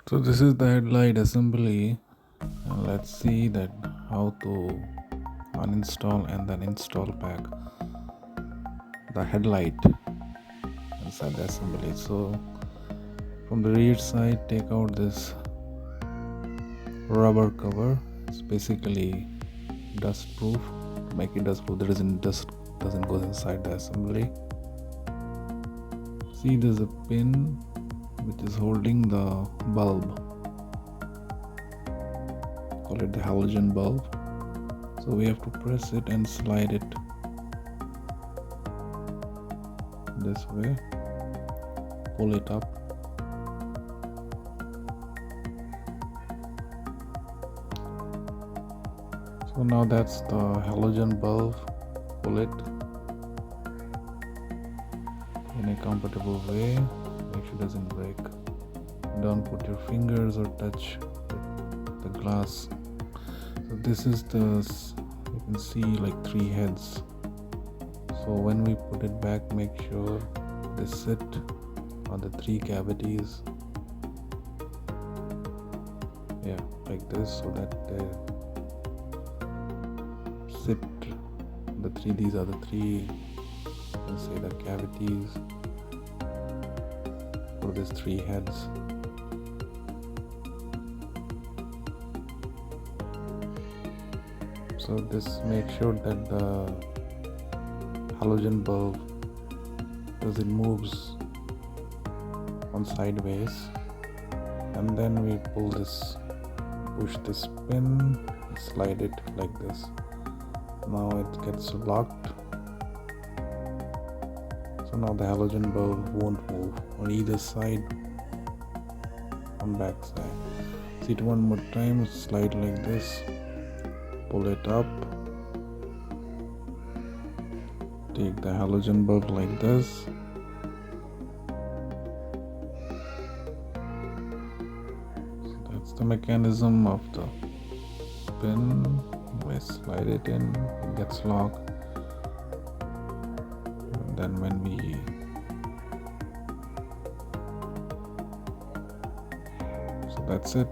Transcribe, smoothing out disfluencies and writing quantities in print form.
So this is the headlight assembly, and let's see that how to uninstall and then install back the headlight inside the assembly. So from the rear side, take out this rubber cover. It's basically dust proof. To make it dust proof, there isn't dust doesn't go inside the assembly. See, there's a pin which is holding the bulb. Call it the halogen bulb. So we have to press it and slide it this way. Pull it up. So now that's the halogen bulb. Pull it in a comfortable way. Make sure it doesn't break. Don't put your fingers or touch the glass. So this is you can see like 3 heads. So when we put it back, make sure they sit on the 3 cavities. Yeah, like this, so that they sit these are the 3, let's say, the cavities for these 3 heads. So this makes sure that the halogen bulb doesn't moves on sideways, and then we push this pin, slide it like this. Now it gets locked. So now the halogen bulb won't move on either side, on back side. See it one more time, slide like this, pull it up, take the halogen bulb like this, so that's the mechanism of the pin. We slide it in, it gets locked, and then when so that's it.